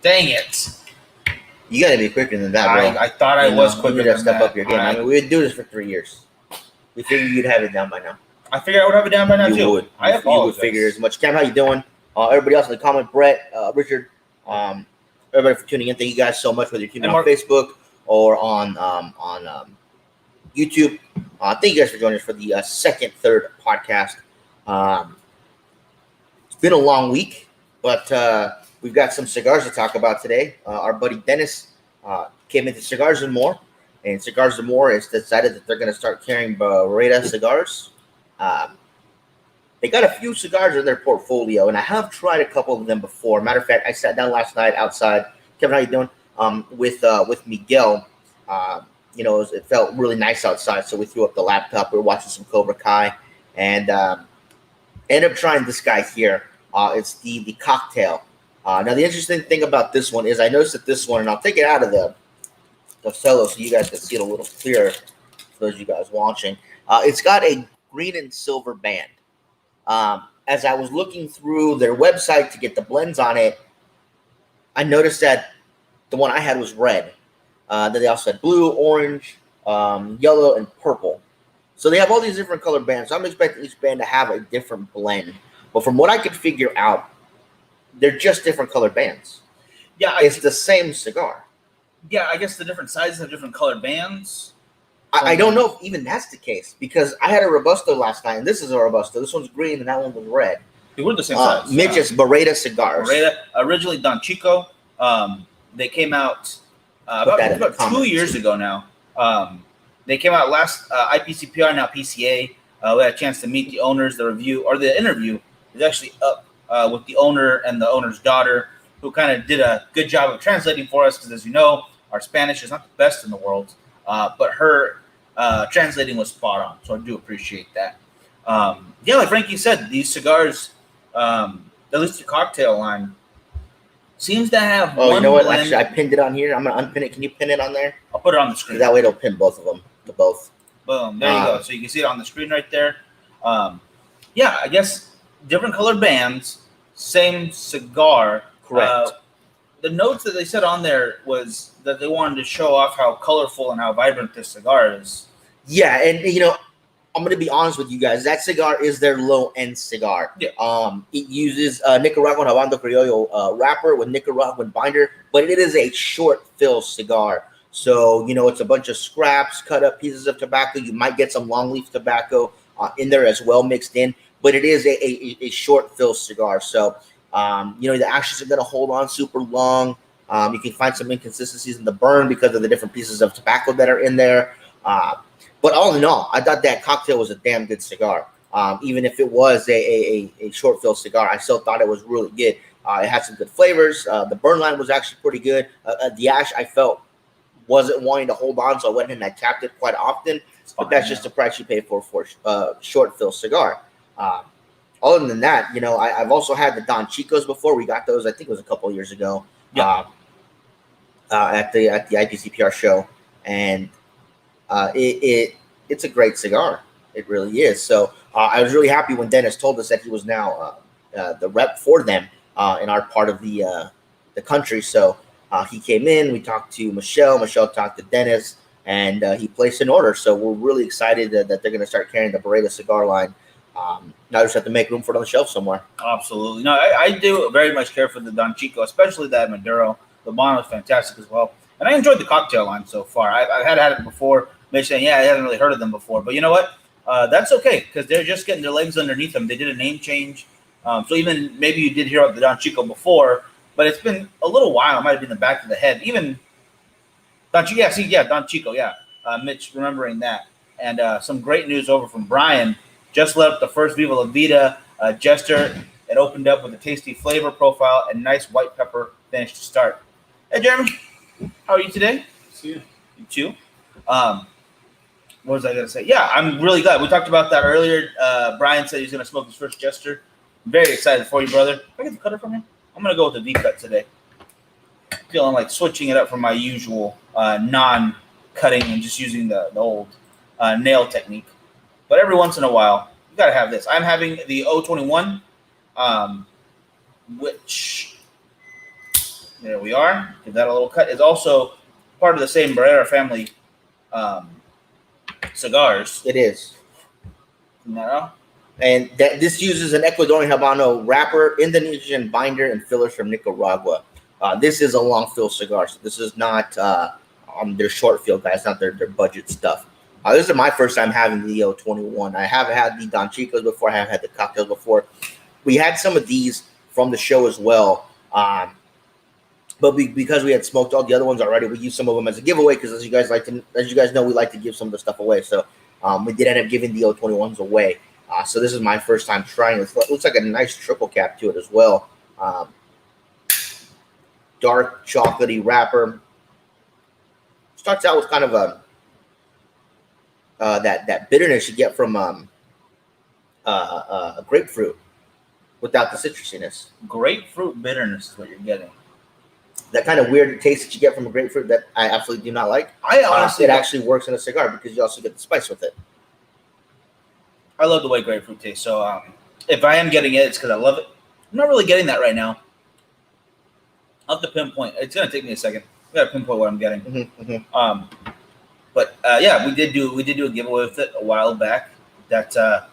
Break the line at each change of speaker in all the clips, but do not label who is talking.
Dang it.
You got to be quicker than that, bro.
I thought I was quicker
You
than
got to step
that.
up your game. I mean, we would do this for 3 years. We figured you'd have it down by now.
I figured I would have it down by now,
you
too.
Would.
I apologize.
You would figure as much. Cam, how you doing? Everybody else in the comment, Brett, Richard, everybody for tuning in. Thank you guys so much, whether you're tuning in on Facebook or on YouTube. Thank you guys for joining us for the third podcast. It's been a long week, but we've got some cigars to talk about today. Our buddy Dennis came into Cigars and More, and Cigars and More has decided that they're going to start carrying Pariah cigars. They got a few cigars in their portfolio, and I have tried a couple of them before. Matter of fact, I sat down last night outside. Kevin, how you doing? With Miguel. It felt really nice outside, so we threw up the laptop. We were watching some Cobra Kai, and ended up trying this guy here. It's the cocktail. Now, the interesting thing about this one is I noticed that this one, and I'll take it out of the cello so you guys can see it a little clearer for those of you guys watching. It's got a green and silver band. As I was looking through their website to get the blends on it, I noticed that the one I had was red. Then they also had blue, orange, yellow, and purple. So they have all these different color bands. So I'm expecting each band to have a different blend. But from what I could figure out, they're just different color bands. Yeah, it's the same cigar.
Yeah, I guess the different sizes have different color bands.
I don't know if even that's the case, because I had a Robusto last night, and this is a Robusto. This one's green, and that one was red.
They were the same size.
Mitch's Pariah Cigars.
Pariah, originally Don Chico. They came out about 2 years ago now. They came out last IPCPR, now PCA. We had a chance to meet the owners. The review or the interview is actually up with the owner and the owner's daughter, who kind of did a good job of translating for us, because as you know, our Spanish is not the best in the world, but her translating was spot on, so I do appreciate that. Like Frankie said, these cigars, at least the cocktail line, seems to have
one. You know what? Blend. Actually, I pinned it on here. I'm going to unpin it. Can you pin it on there?
I'll put it on the screen.
That way it'll pin both of them to both.
Boom. There you go. So you can see it on the screen right there. I guess different color bands, same cigar.
Correct.
The notes that they said on there was that they wanted to show off how colorful and how vibrant this cigar is.
Yeah, and I'm going to be honest with you guys. That cigar is their low-end cigar.
Yeah.
It uses Nicaraguan Habano Criollo wrapper with Nicaraguan binder, but it is a short fill cigar. So, it's a bunch of scraps, cut up pieces of tobacco. You might get some long leaf tobacco in there as well mixed in, but it is a short fill cigar. So, the ashes are going to hold on super long. You can find some inconsistencies in the burn because of the different pieces of tobacco that are in there. But all in all, I thought that cocktail was a damn good cigar. Even if it was a short fill cigar, I still thought it was really good. It had some good flavors. The burn line was actually pretty good. The ash, I felt, wasn't wanting to hold on, so I went ahead and I tapped it quite often. But that's just the price you pay for short fill cigar. Other than that, I've also had the Don Chicos before. We got those, I think it was a couple of years ago, at the IPCPR show, and it's a great cigar. It really is. So I was really happy when Dennis told us that he was now the rep for them in our part of the country. So he came in. We talked to Michelle. Michelle talked to Dennis, and he placed an order. So we're really excited that they're going to start carrying the Pariah cigar line. Now I just have to make room for it on the shelf somewhere.
Absolutely. No, I do very much care for the Don Chico, especially that Maduro. The Habano is fantastic as well. And I enjoyed the cocktail line so far. I had it before. Mitch saying, I hadn't really heard of them before. But you know what? That's okay, because they're just getting their legs underneath them. They did a name change. So even maybe you did hear of the Don Chico before, but it's been a little while. It might have been in the back of the head. Even Don Chico, Don Chico, Mitch remembering that. And some great news over from Brian. Just let up the first Viva La Vida Jester. It opened up with a tasty flavor profile and nice white pepper finish to start. Hey, Jeremy, how are you today?
See you.
You too. What was I going to say? Yeah, I'm really glad. We talked about that earlier. Brian said he's going to smoke his first Jester. I'm very excited for you, brother. Can I get the cutter from you? I'm going to go with the V-cut today. Feeling like switching it up from my usual non-cutting and just using the old nail technique. But every once in a while, you got to have this. I'm having the 021, which There we are. Give that a little cut. It's also part of the same Barrera family um, cigars.
It is.
No.
And this uses an Ecuadorian Habano wrapper, Indonesian binder, and fillers from Nicaragua. This is a long fill cigar, so this is not their short fill guys, not their budget stuff. This is my first time having the EO21. I have had the Don Chicos before. I have had the cocktails before. We had some of these from the show as well. But because we had smoked all the other ones already, we used some of them as a giveaway because as you guys know, we like to give some of the stuff away. So we did end up giving the O21s away. So this is my first time trying it. It looks like a nice triple cap to it as well. Dark chocolatey wrapper. Starts out with kind of a that bitterness you get from grapefruit without the citrusiness.
Grapefruit bitterness is what you're getting.
That kind of weird taste that you get from a grapefruit that I absolutely do not like.
I honestly,
it actually works in a cigar because you also get the spice with it.
I love the way grapefruit tastes. So if I am getting it, it's because I love it. I'm not really getting that right now. I'll have to pinpoint. It's going to take me a second. I got to pinpoint what I'm getting. But yeah, we did do a giveaway with it a while back. That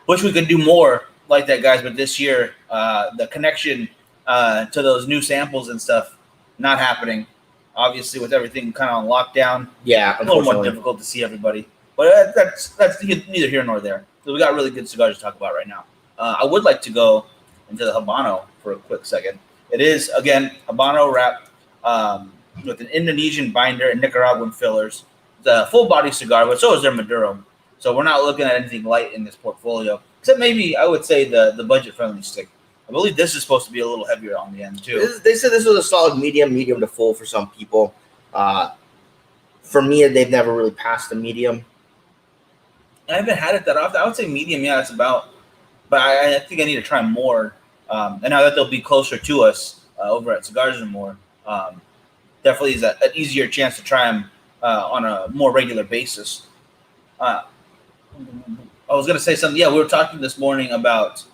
wish we could do more like that, guys. But this year, the connection to those new samples and stuff not happening. Obviously, with everything kind of on lockdown,
yeah,
a little more difficult to see everybody. But that's neither here nor there. So we got really good cigars to talk about right now. I would like to go into the Habano for a quick second. It is again Habano wrap with an Indonesian binder and Nicaraguan fillers. It's a full body cigar, but so is their Maduro. So we're not looking at anything light in this portfolio, except maybe I would say the budget friendly stick. I believe this is supposed to be a little heavier on the end too.
They said this was a solid medium to full for some people. For me, they've never really passed the medium.
I haven't had it that often. I would say medium, yeah, it's about. But I think I need to try more. And now that they'll be closer to us over at Cigars and More, definitely is an easier chance to try them on a more regular basis. I was going to say something. Yeah, we were talking this morning about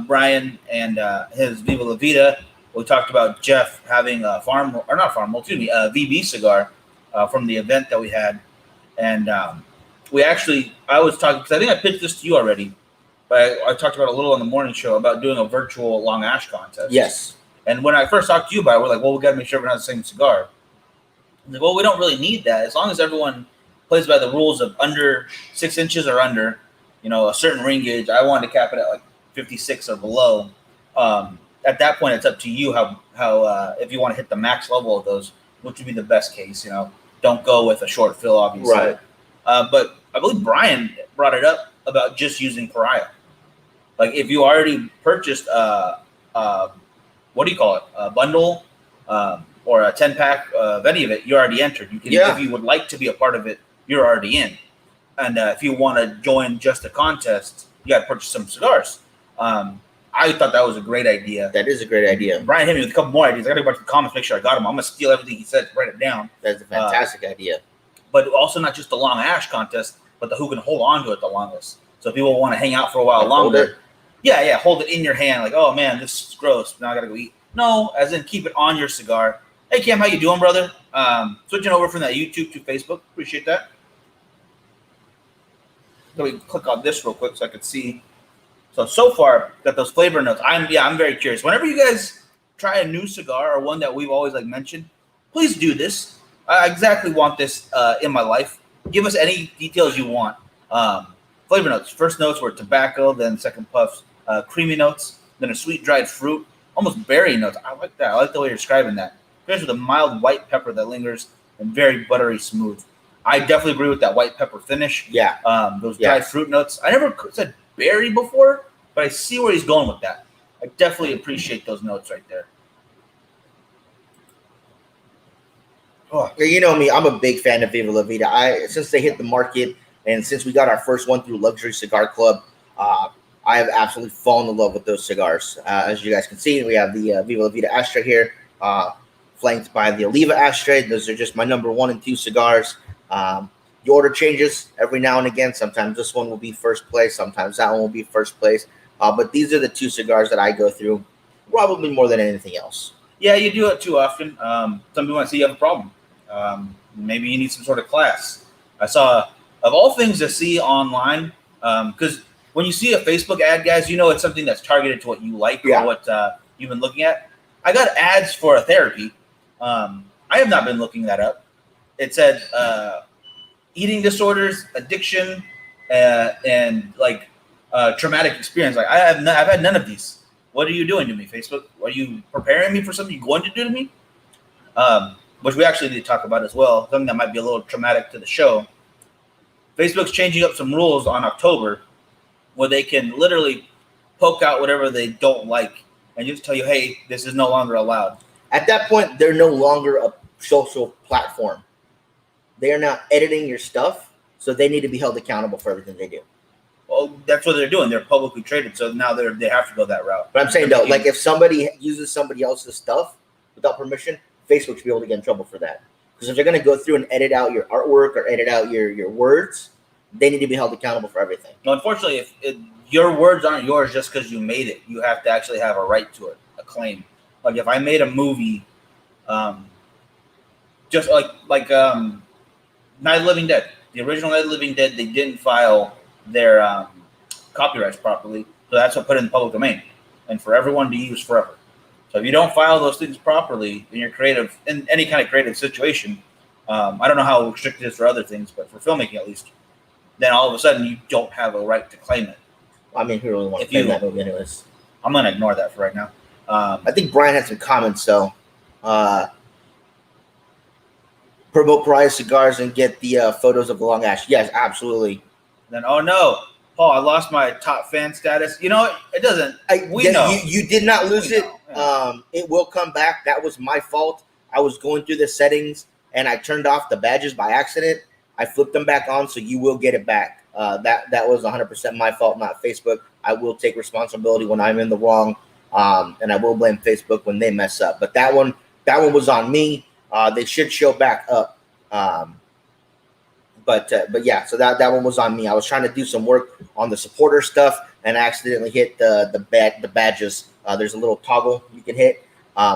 Brian and his Viva La Vida. We talked about Jeff having a VB cigar from the event that we had. And I was talking, because I think I pitched this to you already, but I talked about a little on the morning show about doing a virtual long ash contest.
Yes.
And when I first talked to you about it, we're like, well, we got to make sure everyone has the same cigar. I'm like, well, we don't really need that. As long as everyone plays by the rules of under 6 inches or under, a certain ring gauge. I wanted to cap it at like 56 or below. At that point, it's up to you how if you want to hit the max level of those, which would be the best case. Don't go with a short fill, obviously.
Right.
But I believe Brian brought it up about just using Pariah. Like if you already purchased what do you call it? A bundle or a 10-pack of any of it, you're already entered. You can, if you would like to be a part of it, you're already in. And if you want to join just a contest, you got to purchase some cigars. I thought that was a great idea.
That is a great idea.
Brian hit me with a couple more ideas. I got to go back to the comments, make sure I got them. I'm going to steal everything he said, write it down.
That's a fantastic idea.
But also not just the long ash contest, but the who can hold on to it the longest. So people want to hang out for a while longer. Hold it in your hand. Like, oh man, this is gross. Now I got to go eat. No, as in keep it on your cigar. Hey Cam, how you doing, brother? Switching over from that YouTube to Facebook. Appreciate that. Let me click on this real quick so I can see. So far, got those flavor notes. I'm very curious. Whenever you guys try a new cigar or one that we've always mentioned, please do this. I exactly want this in my life. Give us any details you want. Flavor notes. First notes were tobacco, then second puffs, creamy notes, then a sweet dried fruit, almost berry notes. I like that. I like the way you're describing that. Finished with a mild white pepper that lingers and very buttery smooth. I definitely agree with that white pepper finish.
Yeah.
Those dried fruit notes. I never said berry before, but I see where he's going with that. I definitely appreciate those notes right there.
Oh. You know me, I'm a big fan of Viva La Vida. Since they hit the market and since we got our first one through Luxury Cigar Club, I have absolutely fallen in love with those cigars. As you guys can see, we have the Viva La Vida ashtray here, flanked by the Oliva ashtray. Those are just my number 1 and 2 cigars. The order changes every now and again. Sometimes this one will be first place. Sometimes that one will be first place. But these are the 2 cigars that I go through probably more than anything else.
Yeah, you do it too often. Some people might say you have a problem. Maybe you need some sort of class. I saw, of all things to see online, because when you see a Facebook ad, guys, you know it's something that's targeted to what you like
Yeah.
or what you've been looking at. I got ads for a therapy. I have not been looking that up. It said eating disorders, addiction, and like traumatic experience. Like I've had none of these. What are you doing to me, Facebook? Are you preparing me for something you're going to do to me? Which we actually need to talk about as well. Something that might be a little traumatic to the show. Facebook's changing up some rules on October where they can literally poke out whatever they don't like and just tell you, hey, this is no longer allowed.
At that point, they're no longer a social platform. They are now editing your stuff, so they need to be held accountable for everything they do.
Well, that's what they're doing. They're publicly traded, so now they have to go that route.
But I'm saying though, like if somebody uses somebody else's stuff without permission, Facebook should be able to get in trouble for that. Because if they're going to go through and edit out your artwork or edit out your words, they need to be held accountable for everything.
Well, unfortunately, if your words aren't yours just because you made it, you have to actually have a right to it, a claim. Like if I made a movie, just like Night of the Living Dead, the original Night of the Living Dead, they didn't file their copyrights properly, so that's what put it in the public domain, and for everyone to use forever. So if you don't file those things properly in your creative, in any kind of creative situation, I don't know how restricted it is for other things, but for filmmaking at least, then all of a sudden you don't have a right to claim it.
I mean, who really wants to claim that movie anyways?
I'm going to ignore that for right now.
I think Brian had some comments, so promote Pariah Cigars and get the photos of the long ash. Yes, absolutely.
Then, oh no, Paul, I lost my top fan status. You know what? It doesn't. We know.
You did not lose it.
Yeah.
It will come back. That was my fault. I was going through the settings and I turned off the badges by accident. I flipped them back on, so you will get it back. That was 100% my fault, not Facebook. I will take responsibility when I'm in the wrong, and I will blame Facebook when they mess up. But that one was on me. They should show back up. But yeah, so that one was on me. I was trying to do some work on the supporter stuff and I accidentally hit the badges. There's a little toggle you can hit.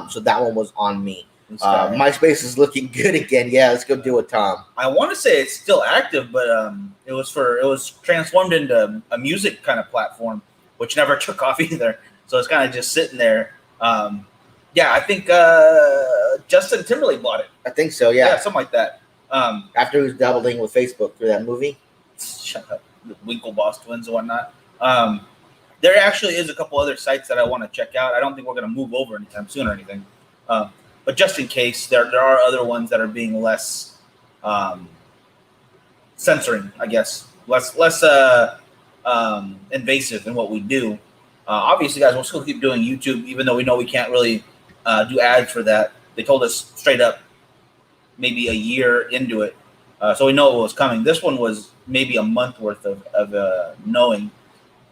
So that one was on me. MySpace is looking good again. Yeah, let's go do it, Tom.
I want to say it's still active, but it was transformed into a music kind of platform, which never took off either. So it's kind of just sitting there. Yeah, I think Justin Timberlake bought it.
I think so. Yeah,
something like that.
After he was doubling with Facebook through that movie.
Shut up, the Winklevoss twins and whatnot. There actually is a couple other sites that I want to check out. I don't think we're going to move over anytime soon or anything. But just in case, there are other ones that are being less censoring, I guess, less invasive in what we do. Obviously, guys, we'll still keep doing YouTube, even though we know we can't really do ads for that. They told us straight up maybe a year into it, so we know what was coming. This one was maybe a month worth of knowing.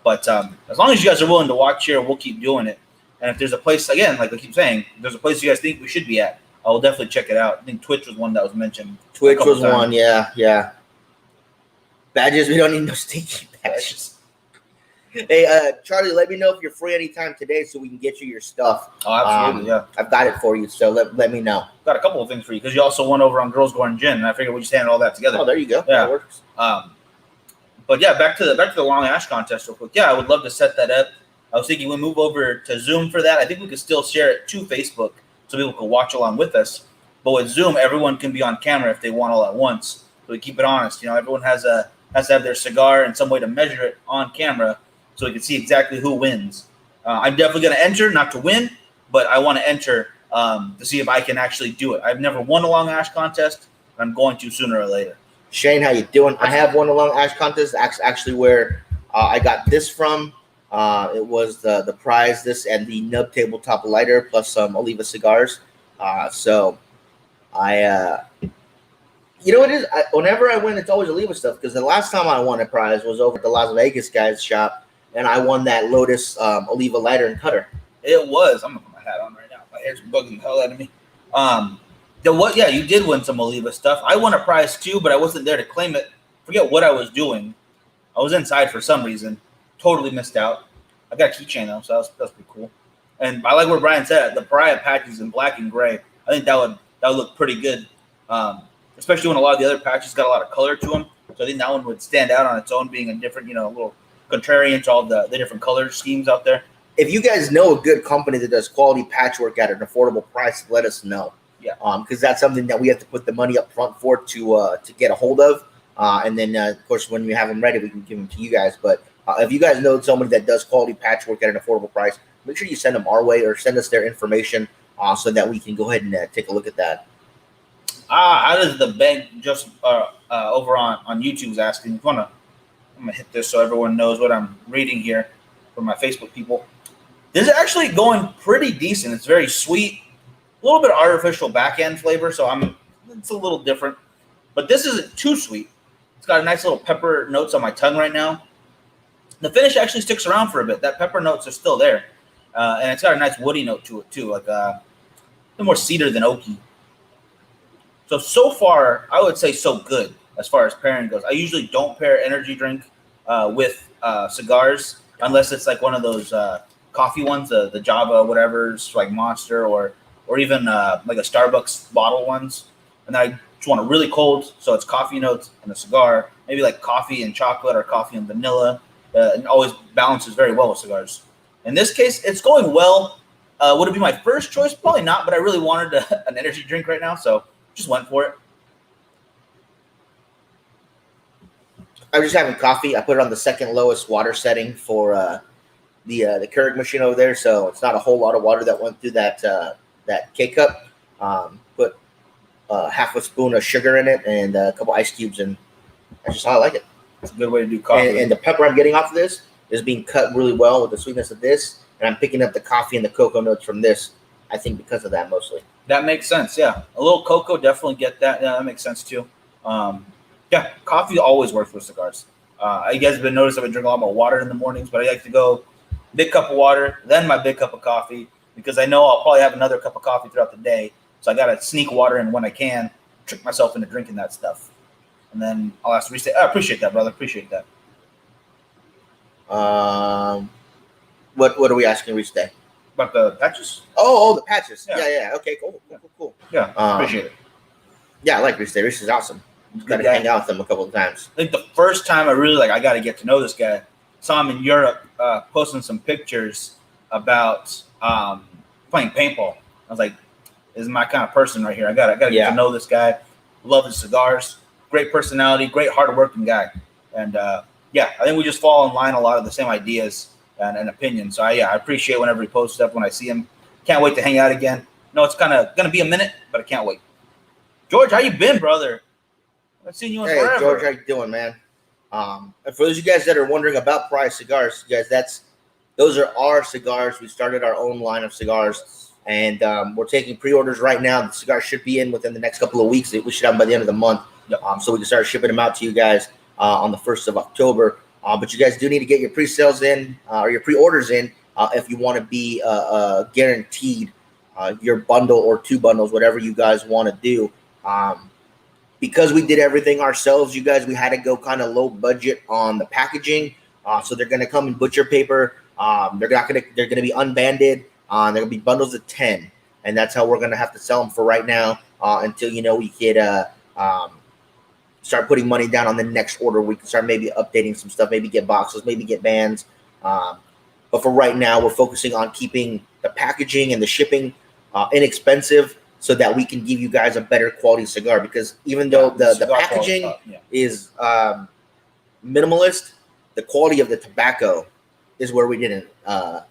But as long as you guys are willing to watch here, we'll keep doing it. And if there's a place, again, like I keep saying, if there's a place you guys think we should be at, I will definitely check it out. I think Twitch was one that was mentioned.
Twitch was one, yeah. Badges, we don't need no stinky badges. Hey, Charlie, let me know if you're free anytime today so we can get you your stuff.
Oh, absolutely, yeah.
I've got it for you, so let me know.
Got a couple of things for you because you also went over on Girls Going Gin, and I figured we just handle all that together.
Oh, there you go.
Yeah,
that works.
But yeah, back to the Long Ash contest real quick. Yeah, I would love to set that up. I was thinking we move over to Zoom for that. I think we could still share it to Facebook so people can watch along with us. But with Zoom, everyone can be on camera if they want all at once. So we keep it honest. You know, everyone has to have their cigar and some way to measure it on camera so we can see exactly who wins. I'm definitely going to enter, not to win, but I want to enter to see if I can actually do it. I've never won a Long Ash contest, and I'm going to sooner or later.
Shane, how you doing? I have won a Long Ash contest. Actually, where I got this from. It was the prize, this and the Nub tabletop lighter plus some Oliva cigars. So I, you know what it is? Whenever I win, it's always Oliva stuff because the last time I won a prize was over at the Las Vegas guy's shop, and I won that Lotus Oliva lighter and cutter.
It was. I'm gonna put my hat on right now. My hair's bugging the hell out of me. Yeah, you did win some Oliva stuff. I won a prize too, but I wasn't there to claim it. Forget what I was doing. I was inside for some reason. Totally missed out. I got a keychain though, so that's pretty cool. And I like what Brian said. The Pariah patches in black and gray. I think that would look pretty good, especially when a lot of the other patches got a lot of color to them. So I think that one would stand out on its own, being a different, a little contrarian to all the different color schemes out there.
If you guys know a good company that does quality patchwork at an affordable price, let us know.
Yeah.
Because that's something that we have to put the money up front for to get a hold of. And then, of course, when we have them ready, we can give them to you guys. But if you guys know somebody that does quality patchwork at an affordable price, make sure you send them our way or send us their information so that we can go ahead and take a look at that.
How does the bank just over on YouTube is asking? I'm gonna hit this so everyone knows what I'm reading here from my Facebook people. This is actually going pretty decent. It's very sweet, a little bit of artificial back end flavor, so it's a little different. But this isn't too sweet. It's got a nice little pepper notes on my tongue right now. The finish actually sticks around for a bit. That pepper notes are still there, and it's got a nice woody note to it too, like a little more cedar than oaky. So far, I would say so good as far as pairing goes. I usually don't pair energy drink with cigars unless it's like one of those coffee ones, the Java whatever's like Monster or even like a Starbucks bottle ones. And I just want it really cold, so it's coffee notes and a cigar, maybe like coffee and chocolate or coffee and vanilla. It always balances very well with cigars. In this case, it's going well. Would it be my first choice? Probably not, but I really wanted an energy drink right now, so just went for it.
I'm just having coffee. I put it on the second lowest water setting for the Keurig machine over there, so it's not a whole lot of water that went through that K-cup. Put half a spoon of sugar in it and a couple ice cubes, and that's just how I like it.
It's a good way to do coffee.
And the pepper I'm getting off of this is being cut really well with the sweetness of this, and I'm picking up the coffee and the cocoa notes from this, I think because of that mostly.
That makes sense, yeah. A little cocoa, definitely get that. Yeah, that makes sense too. Yeah, coffee always works with cigars. You guys have been noticing I've been drinking a lot more water in the mornings, but I like to go big cup of water, then my big cup of coffee, because I know I'll probably have another cup of coffee throughout the day. So I got to sneak water in when I can, trick myself into drinking that stuff. And then I'll ask Reese. I appreciate that, brother. Appreciate that.
What are we asking Reese today?
About the patches?
Oh, the patches. Yeah. Okay, cool.
Yeah, appreciate it.
Yeah, I like Reese. Reese is awesome. Got to hang out with him a couple of times.
I think the first time I really I got to get to know this guy. Saw him in Europe posting some pictures about playing paintball. I was like, this is my kind of person right here. I gotta get to know this guy. Love his cigars. Great personality. Great hardworking guy. And I think we just fall in line a lot of the same ideas and opinions. So I appreciate whenever he posts stuff when I see him. Can't wait to hang out again. No, it's kind of gonna be a minute, but I can't wait. George, how you been, brother? I've seen you in forever.
Hey, George, how you doing, man? And for those of you guys that are wondering about Pariah Cigars, you guys, those are our cigars. We started our own line of cigars, and we're taking pre-orders right now. The cigars should be in within the next couple of weeks. We should have them by the end of the month, so we can start shipping them out to you guys on the 1st of October. But you guys do need to get your pre-sales in or your pre-orders in if you want to be guaranteed your bundle or 2 bundles, whatever you guys want to do. Because we did everything ourselves, you guys, we had to go kind of low budget on the packaging. So they're going to come in butcher paper. They're going to be unbanded. They're going to be bundles of 10. And that's how we're going to have to sell them for right now until, we could start putting money down on the next order. We can start maybe updating some stuff, maybe get boxes, maybe get bands. But for right now, we're focusing on keeping the packaging and the shipping inexpensive, so that we can give you guys a better quality cigar. Because even though the packaging is minimalist, the quality of the tobacco is where we didn't, what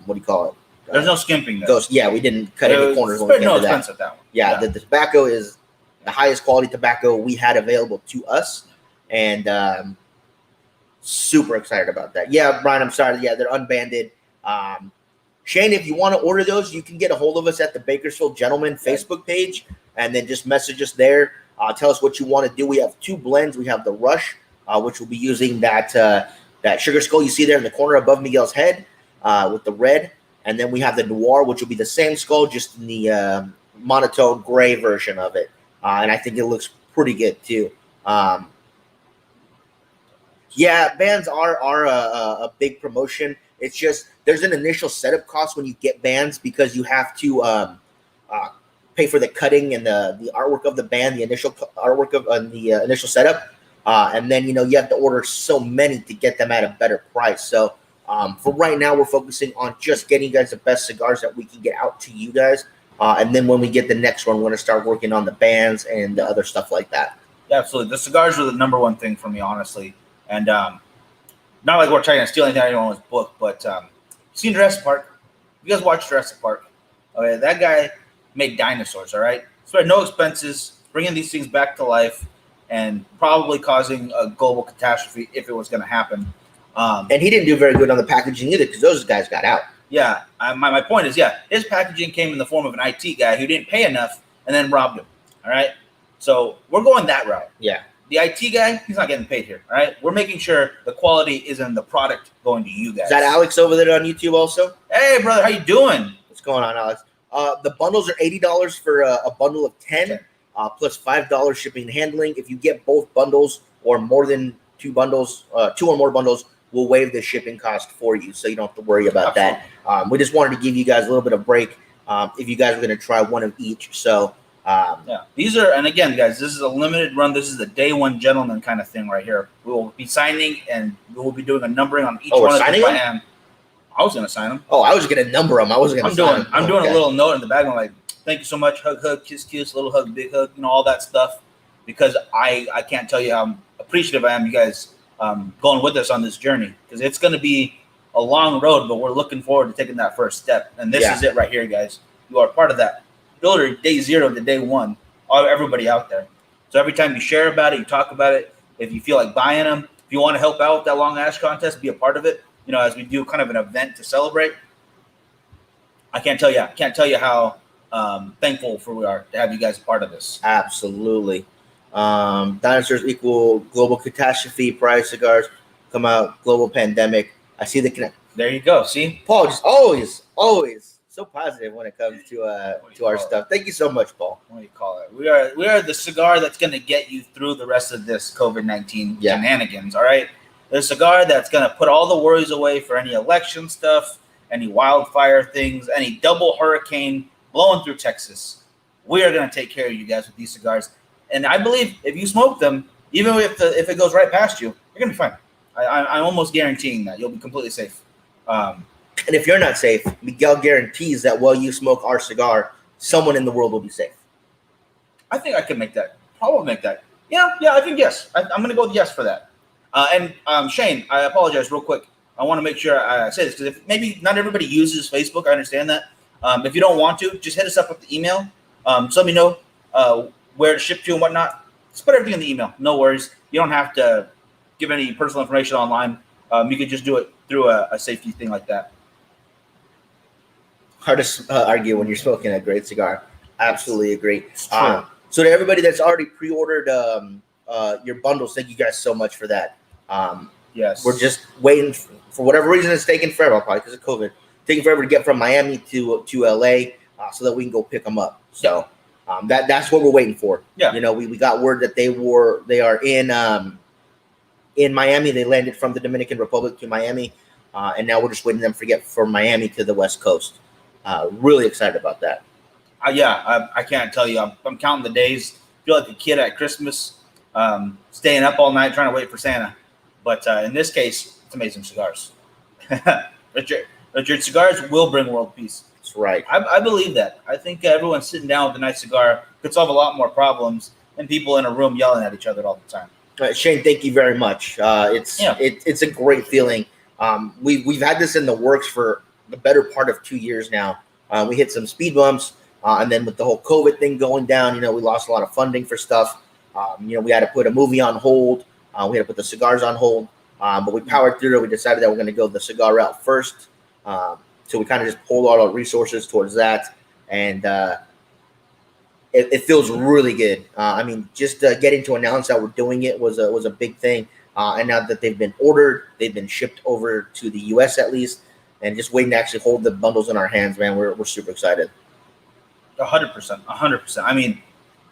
do you call it?
There's no skimping there.
We didn't cut any corners.
It's no expense at that one.
Yeah, the tobacco is the highest quality tobacco we had available to us. And super excited about that. Yeah, Brian, I'm sorry. Yeah, they're unbanded. Shane, if you want to order those, you can get a hold of us at the Bakersfield Gentleman Facebook page, and then just message us there. Tell us what you want to do. We have 2 blends. We have the Rush, which will be using that sugar skull you see there in the corner above Miguel's head with the red. And then we have the Noir, which will be the same skull, just in the monotone gray version of it. And I think it looks pretty good too. Bands are a big promotion. It's just there's an initial setup cost when you get bands because you have to pay for the cutting and the artwork of the band, the initial artwork of the initial setup, and then you have to order so many to get them at a better price. So for right now, we're focusing on just getting you guys the best cigars that we can get out to you guys, and then when we get the next one, we're gonna start working on the bands and the other stuff like that.
Yeah, absolutely. The cigars are the number one thing for me, honestly, and not like we're trying to steal anything out of anyone's book, but seen Jurassic Park? You guys watched Jurassic Park? Okay, that guy made dinosaurs, all right? Spared no expenses, bringing these things back to life, and probably causing a global catastrophe if it was going to happen.
And he didn't do very good on the packaging either because those guys got out.
Yeah, my point is, yeah, his packaging came in the form of an IT guy who didn't pay enough and then robbed him, all right? So we're going that route.
Yeah.
The IT guy, he's not getting paid here, all right? We're making sure the quality is in the product going to you guys.
Is that Alex over there on YouTube also?
Hey, brother, how you doing?
What's going on, Alex? The bundles are $80 for a bundle of 10, plus $5 shipping and handling. If you get both bundles or more than two bundles, two or more bundles, we'll waive the shipping cost for you, so you don't have to worry about
Absolutely.
that. We just wanted to give you guys a little bit of break if you guys are going to try one of each. So
yeah, these are, and again, guys, this is a limited run. This is the day one gentleman kind of thing right here. We will be signing, and we will be doing a numbering on each one of them by hand. I was going to sign them.
Oh, I was going to number them. I wasn't going to sign them.
I'm doing a little note in the back. I'm like, thank you so much. Hug, hug, kiss, kiss, little hug, big hug, all that stuff. Because I can't tell you how appreciative I am you guys going with us on this journey. Because it's going to be a long road, but we're looking forward to taking that first step. And this is it right here, guys. You are part of that. Literally day 0 to day 1. Everybody out there. So every time you share about it, you talk about it. If you feel like buying them, if you want to help out with that long ash contest, be a part of it. As we do kind of an event to celebrate. I can't tell you how thankful we are to have you guys a part of this.
Absolutely. Dinosaurs equal global catastrophe. Pariah Cigars come out. Global pandemic. I see the connect.
There you go. See,
Paul just always so positive when it comes to our stuff. Thank you so much, Paul.
What do you call it? We are the cigar that's going to get you through the rest of this COVID-19 shenanigans. All right. The cigar that's going to put all the worries away for any election stuff, any wildfire things, any double hurricane blowing through Texas. We are going to take care of you guys with these cigars. And I believe if you smoke them, even if it goes right past you, you're going to be fine. I'm almost guaranteeing that. You'll be completely safe.
And if you're not safe, Miguel guarantees that while you smoke our cigar, someone in the world will be safe.
I think I could make that. Probably make that. Yeah, I think yes. I'm going to go with yes for that. And Shane, I apologize real quick. I want to make sure I say this because if maybe not everybody uses Facebook. I understand that. If you don't want to, just hit us up with the email. So let me know where to ship to and whatnot. Just put everything in the email. No worries. You don't have to give any personal information online. You could just do it through a safety thing like that.
Hard to argue when you're smoking a great cigar. Absolutely agree.
True.
So to everybody that's already pre-ordered your bundles, thank you guys so much for that.
Yes.
We're just waiting for whatever reason it's taking forever, probably because of COVID, taking forever to get from Miami to LA so that we can go pick them up. So that's what we're waiting for.
Yeah.
We got word that they are in Miami. They landed from the Dominican Republic to Miami, and now we're just waiting them to get from Miami to the West Coast. Really excited about that.
I can't tell you. I'm counting the days. Feel like a kid at Christmas, staying up all night trying to wait for Santa. But in this case, it's amazing cigars. Richard, cigars will bring world peace.
That's right.
I believe that. I think everyone sitting down with a nice cigar could solve a lot more problems than people in a room yelling at each other all the time.
Shane, thank you very much. It's a great feeling. We've had this in the works for the better part of 2 years now. We hit some speed bumps, and then with the whole COVID thing going down, we lost a lot of funding for stuff. We had to put a movie on hold. We had to put the cigars on hold, but we powered through it. We decided that we're going to go the cigar route first. So we kind of just pulled all our resources towards that, and it feels really good. Just getting to announce that we're doing it was a big thing. And now that they've been ordered, they've been shipped over to the U.S. at least, and just waiting to actually hold the bundles in our hands, man. We're super excited.
100%.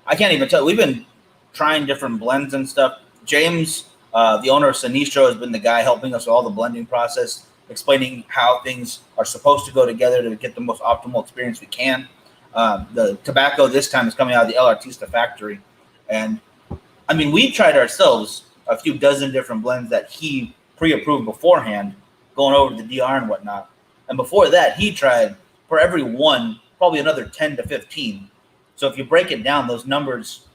I can't even tell. We've been trying different blends and stuff. James, the owner of Sinistro, has been the guy helping us with all the blending process. explaining how things are supposed to go together to get the most optimal experience we can. The tobacco this time is coming out of the El Artista factory, and I mean, we tried ourselves a few dozen different blends that he pre-approved beforehand, going over to the DR and whatnot. And before that, he tried for every one, probably another 10 to 15. So if you break it down, those numbers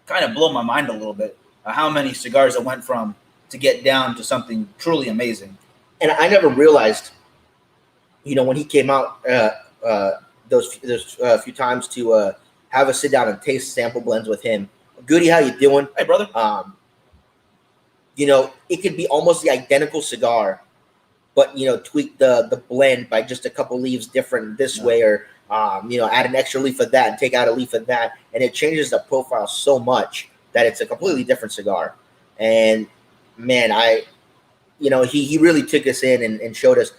kind of blow my mind a little bit. How many cigars it went from to get down to something truly amazing.
And I never realized, when he came out those few times to have a sit down and taste sample blends with him. Goody, how you doing?
Hey, brother.
It could be almost the identical cigar, but tweak the blend by just a couple leaves different this way, or add an extra leaf of that and take out a leaf of that, and it changes the profile so much that it's a completely different cigar. And man, he really took us in and showed us,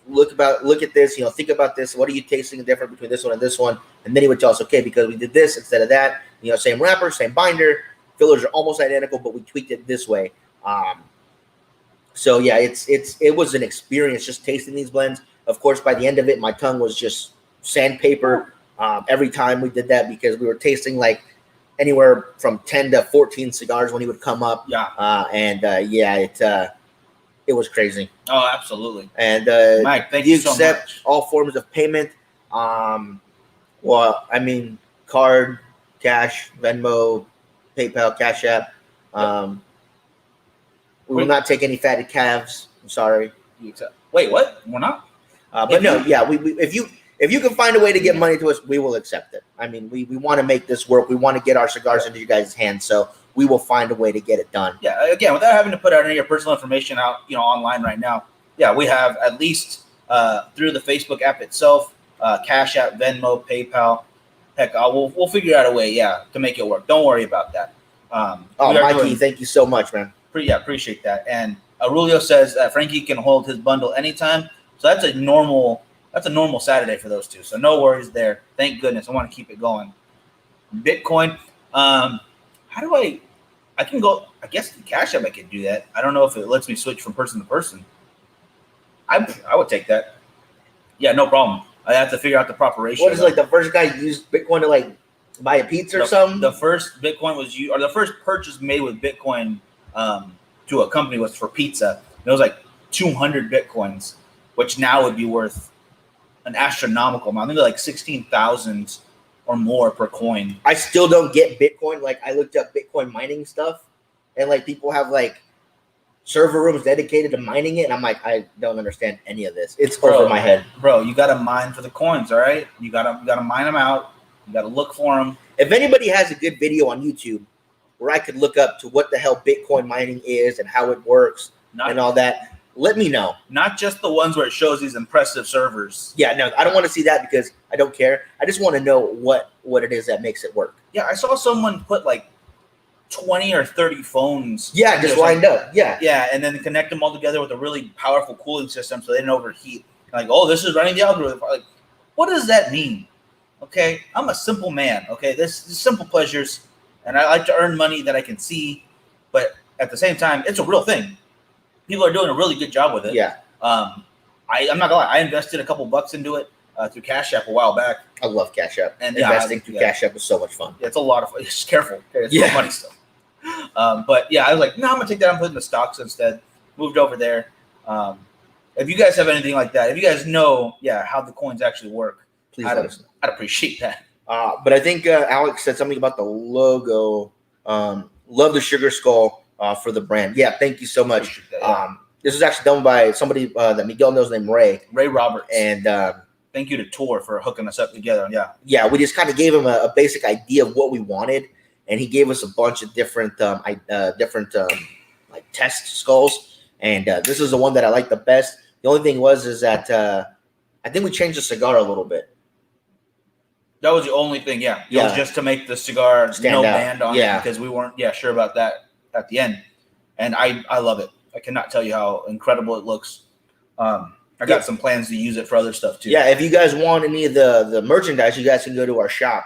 look at this, think about this. What are you tasting different between this one and this one? And then he would tell us, okay, because we did this instead of that, same wrapper, same binder, fillers are almost identical, but we tweaked it this way. So yeah, it was an experience just tasting these blends. Of course, by the end of it, my tongue was just sandpaper every time we did that, because we were tasting like anywhere from 10 to 14 cigars when he would come up. It was crazy.
Oh, absolutely.
And
Mike, thank you so much.
Accept all forms of payment. Card, cash, Venmo, PayPal, Cash App. We will not take any fatted calves. I'm sorry.
Wait, what? We're not?
If you can find a way to get money to us, we will accept it. I mean, we want to make this work. We want to get our cigars into you guys' hands, so we will find a way to get it done.
Yeah, again, without having to put out any of your personal information out, online right now. Yeah, we have at least through the Facebook app itself, Cash App, Venmo, PayPal. Heck, we'll figure out a way, to make it work. Don't worry about that.
Mikey, thank you so much, man.
Appreciate that. And Aurelio says that Frankie can hold his bundle anytime. So that's a normal Saturday for those two. So no worries there. Thank goodness. I want to keep it going. Bitcoin. How do I can go, I guess the Cash App I could do that. I don't know if it lets me switch from person to person. I would take that. Yeah, no problem. I have to figure out the proper ratio.
What is like the first guy used Bitcoin to like buy a pizza or something?
The first Bitcoin was used, or the first purchase made with Bitcoin to a company was for pizza. It was like 200 Bitcoins, which now would be worth an astronomical amount. I think like 16,000 or more per coin.
I still don't get Bitcoin. Like I looked up Bitcoin mining stuff, and like people have like server rooms dedicated to mining it, and I'm like, I don't understand any of this. It's over my head,
bro. You gotta mine for the coins, all right? You gotta mine them out. You gotta look for them.
If anybody has a good video on YouTube where I could look up to what the hell Bitcoin mining is and how it works and all that, let me know.
Not just the ones where it shows these impressive servers.
Yeah, no, I don't want to see that because I don't care. I just want to know what it is that makes it work.
Yeah, I saw someone put like 20 or 30 phones.
Yeah, just lined up. Yeah.
Yeah, and then connect them all together with a really powerful cooling system so they didn't overheat. Like, oh, this is running the algorithm. Like, what does that mean? Okay, I'm a simple man. Okay, this is simple pleasures, and I like to earn money that I can see, but at the same time, it's a real thing. People are doing a really good job with it.
Yeah.
I'm not gonna lie. I invested a couple bucks into it through Cash App a while back.
I love Cash App. And investing through Cash App was so much fun.
Yeah, it's a lot of fun. Just careful. Okay? It's money stuff. But yeah, I was like, no, I'm gonna take that and put it in the stocks instead. Moved over there. If you guys have anything like that, if you guys know, how the coins actually work,
please let us know.
I'd appreciate that.
But I think Alex said something about the logo. Love the sugar skull for the brand. Yeah, thank you so much. That, this was actually done by somebody that Miguel knows named Ray
Roberts.
And
thank you to Tor for hooking us up together.
Yeah, we just kind of gave him a basic idea of what we wanted, and he gave us a bunch of different like test skulls. And this is the one that I like the best. The only thing is that I think we changed the cigar a little bit.
That was the only thing, It was just to make the cigar
stand out.
Band on it because we weren't sure about that at the end. And I love it. I cannot tell you how incredible it looks. I got some plans to use it for other stuff too.
Yeah, if you guys want any of the merchandise, you guys can go to our shop.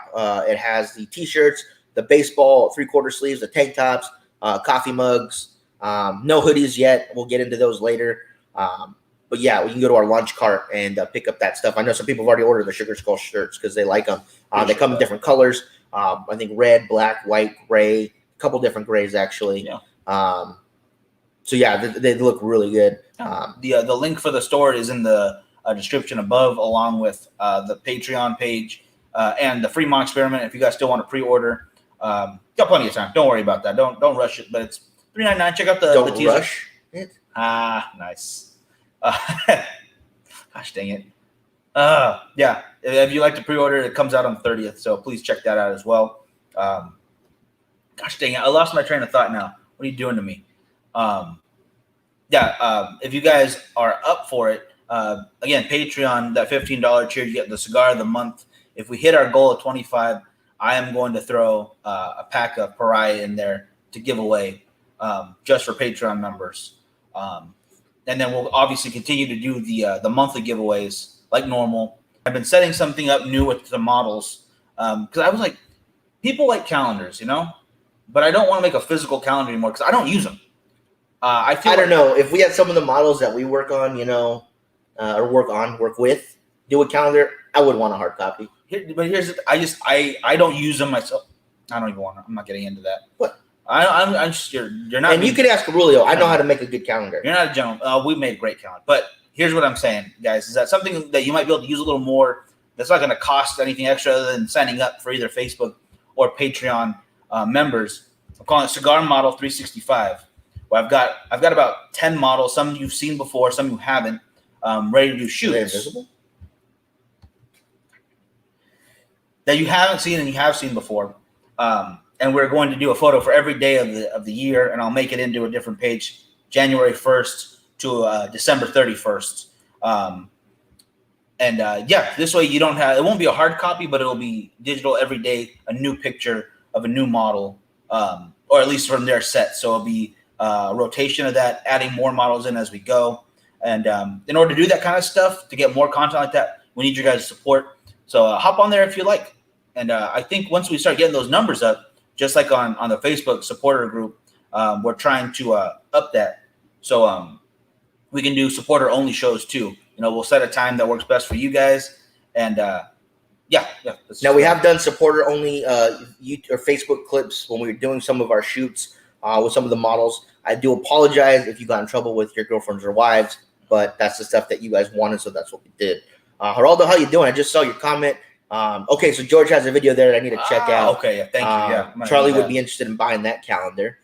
It has the T-shirts, the baseball 3/4 sleeves, the tank tops, coffee mugs. No hoodies yet. We'll get into those later. But yeah, we can go to our launch cart and pick up that stuff. I know some people have already ordered the Sugar Skull shirts because they like them. They come in different colors. I think red, black, white, gray, a couple different grays actually.
Yeah.
So yeah, they look really good.
The link for the store is in the description above, along with the Patreon page and the free mock experiment. If you guys still want to pre-order, got plenty of time. Don't worry about that. Don't rush it. But it's $3.99. Check out the teaser.
Rush it.
Nice. Gosh dang it. Yeah. If you like to pre-order, it comes out on the 30th. So please check that out as well. Gosh dang it. I lost my train of thought now. What are you doing to me? If you guys are up for it, again, Patreon, that $15 tier, you get the cigar of the month. If we hit our goal of 25, I am going to throw a pack of Pariah in there to give away just for Patreon members. And then we'll obviously continue to do the monthly giveaways like normal. I've been setting something up new with the models because I was like, people like calendars, but I don't want to make a physical calendar anymore because I don't use them. I don't
know if we had some of the models that we work on, or work with, do a calendar. I would want a hard copy.
But here's I don't use them myself. I don't even want to. I'm not getting into that.
What?
I'm just you're not.
And you can ask Aurelio. I know how to make a good calendar.
You're not a gentleman. We made a great calendar. But here's what I'm saying, guys: is that something that you might be able to use a little more? That's not going to cost anything extra other than signing up for either Facebook or Patreon members. I'm calling it Cigar Model 365. Well, I've got about 10 models. Some you've seen before, some you haven't. Ready to do shoots.
Are they invisible?
That you haven't seen and you have seen before. And we're going to do a photo for every day of the year, and I'll make it into a different page, January 1st to December 31st. This way you don't have, it won't be a hard copy, but it'll be digital every day, a new picture of a new model, or at least from their set. So it'll be a rotation of that, adding more models in as we go. And in order to do that kind of stuff, to get more content like that, we need your guys' support. So hop on there if you like. And I think once we start getting those numbers up, just like on the Facebook supporter group, we're trying to up that. So we can do supporter-only shows too. We'll set a time that works best for you guys. And
Now we have done supporter-only YouTube or Facebook clips when we were doing some of our shoots with some of the models. I do apologize if you got in trouble with your girlfriends or wives, but that's the stuff that you guys wanted, so that's what we did. Geraldo, how you doing? I just saw your comment. Okay, so George has a video there that I need to check out.
Okay, yeah, thank you. Yeah,
Charlie would be interested in buying that calendar.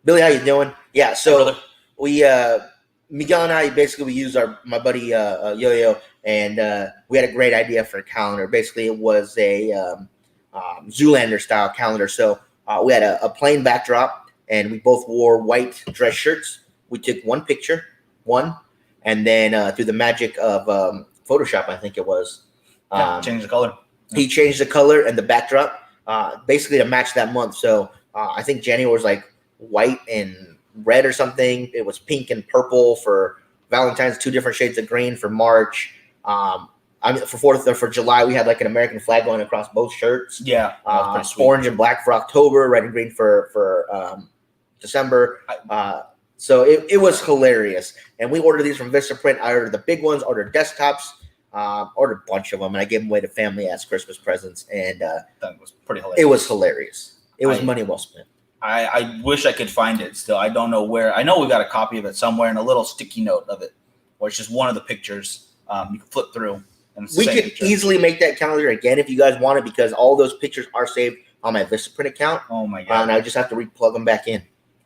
Billy, how you doing? Yeah, so we Miguel and I we used my buddy Yo-Yo, and we had a great idea for a calendar. Basically, it was a Zoolander style calendar. So we had a plain backdrop, and we both wore white dress shirts. We took one picture, and then through the magic of Photoshop, I think it was,
change the color.
He changed the color and the backdrop basically to match that month. So I think January was like white and red or something. It was pink and purple for Valentine's, 2 different shades of green for March. For July, we had like an American flag going across both shirts.
Yeah,
orange and black for October, red and green for December. So it was hilarious. And we ordered these from Vistaprint. I ordered the big ones, ordered desktops, ordered a bunch of them, and I gave them away to family as Christmas presents. And
that was pretty hilarious.
It was hilarious. It was money well spent.
I wish I could find it still. I don't know where. I know we got a copy of it somewhere and a little sticky note of it, where it's just one of the pictures you can flip through. And
we could easily make that calendar again if you guys want it, because all those pictures are saved on my Vistaprint account.
Oh my god!
And I just have to replug them back in.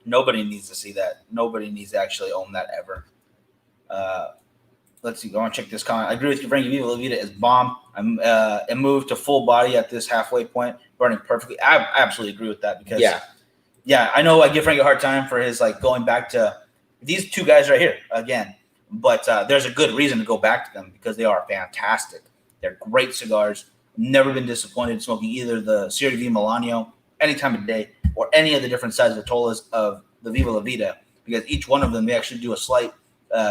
Nobody needs to see that. Nobody needs to actually own that ever. Let's see. Go and check this comment. I agree with you, Frankie. Viva La Vida is bomb. It moved to full body at this halfway point, burning perfectly. I absolutely agree with that because I know I give Frankie a hard time for his going back to these 2 guys right here again, but there's a good reason to go back to them because they are fantastic. They're great cigars. Never been disappointed smoking either the Serie V Milano any time of day or any of the different sizes of Tolas of the Viva La Vida, because each one of them, they actually do a slight